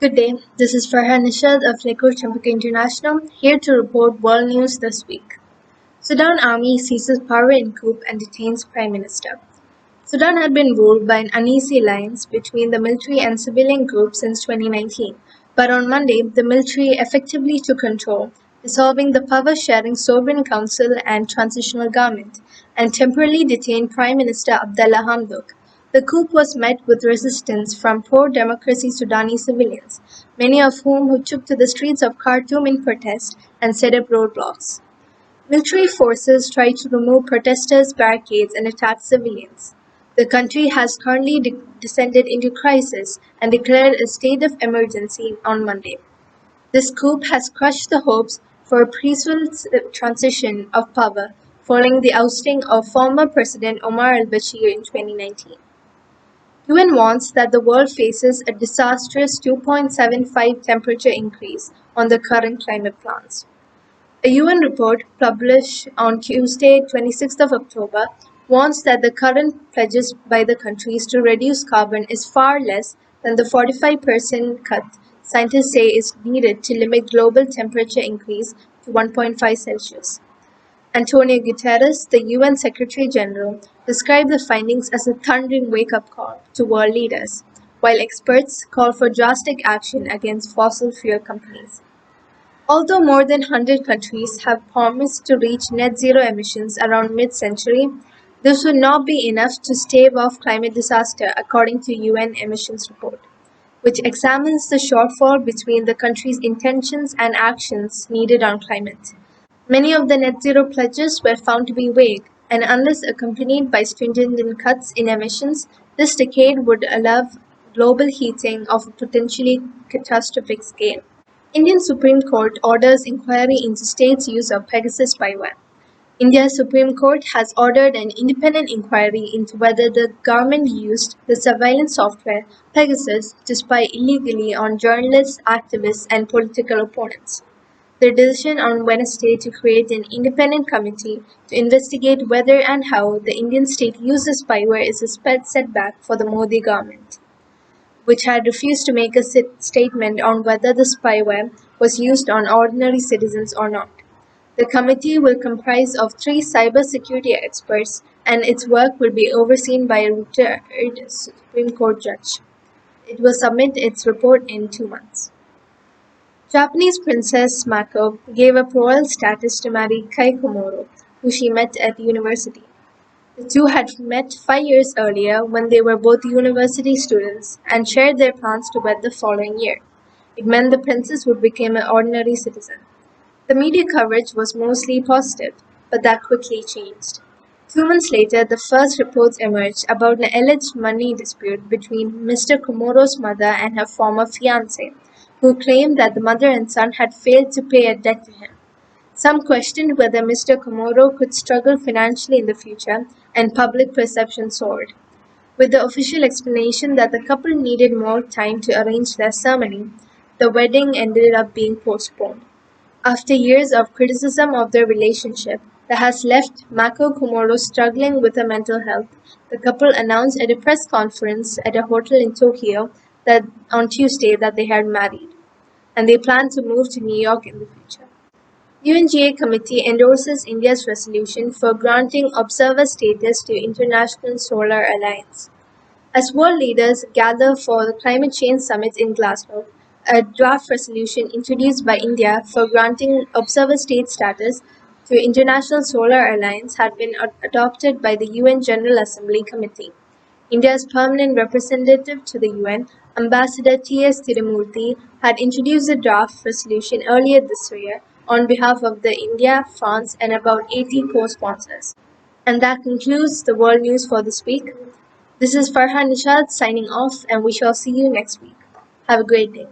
Good day, this is Farha Nishad of Chempaka International, here to report world news this week. Sudan army seizes power in coup and detains Prime Minister. Sudan had been ruled by an uneasy alliance between the military and civilian groups since 2019, but on Monday, the military effectively took control, dissolving the power-sharing Sovereign Council and Transitional Government, and temporarily detained Prime Minister Abdallah Hamdok. The coup was met with resistance from pro-democracy Sudanese civilians, many of whom took to the streets of Khartoum in protest and set up roadblocks. Military forces tried to remove protesters' barricades and attack civilians. The country has currently descended into crisis and declared a state of emergency on Monday. This coup has crushed the hopes for a peaceful transition of power following the ousting of former President Omar al-Bashir in 2019. UN warns that the world faces a disastrous 2.75 temperature increase on the current climate plans. A UN report published on Tuesday, 26th of October, warns that the current pledges by the countries to reduce carbon is far less than the 45% cut scientists say is needed to limit global temperature increase to 1.5 Celsius. Antonio Guterres, the UN Secretary General, described the findings as a thundering wake-up call to world leaders, while experts call for drastic action against fossil fuel companies. Although more than 100 countries have promised to reach net zero emissions around mid-century, this would not be enough to stave off climate disaster according to UN emissions report, which examines the shortfall between the countries' intentions and actions needed on climate. Many of the net zero pledges were found to be vague, and unless accompanied by stringent cuts in emissions, this decade would allow global heating of a potentially catastrophic scale. Indian Supreme Court orders inquiry into state's use of Pegasus spyware. India's Supreme Court has ordered an independent inquiry into whether the government used the surveillance software Pegasus to spy illegally on journalists, activists, and political opponents. The decision on Wednesday to create an independent committee to investigate whether and how the Indian state uses spyware is a setback for the Modi government, which had refused to make a statement on whether the spyware was used on ordinary citizens or not. The committee will comprise of 3 cybersecurity experts, and its work will be overseen by a retired Supreme Court judge. It will submit its report in 2 months. Japanese Princess Mako gave up royal status to marry Kai Komoro, who she met at university. The two had met 5 years earlier when they were both university students and shared their plans to wed the following year. It meant the princess would become an ordinary citizen. The media coverage was mostly positive, but that quickly changed. 2 months later, the first reports emerged about an alleged money dispute between Mr. Komoro's mother and her former fiancé, who claimed that the mother and son had failed to pay a debt to him. Some questioned whether Mr. Komoro could struggle financially in the future, and public perception soared. With the official explanation that the couple needed more time to arrange their ceremony, the wedding ended up being postponed. After years of criticism of their relationship that has left Mako Komoro struggling with her mental health, the couple announced at a press conference at a hotel in Tokyo that on Tuesday that they had married, and they plan to move to New York in the future. UNGA committee endorses India's resolution for granting observer status to International Solar Alliance. As world leaders gather for the climate change summit in Glasgow, a draft resolution introduced by India for granting observer state status to International Solar Alliance had been adopted by the UN General Assembly Committee. India's permanent representative to the UN, Ambassador T.S. Tirumurthy, had introduced the draft resolution earlier this year on behalf of the India, France, and about 80 co-sponsors. And that concludes the world news for this week. This is Farha Nishad signing off, and we shall see you next week. Have a great day.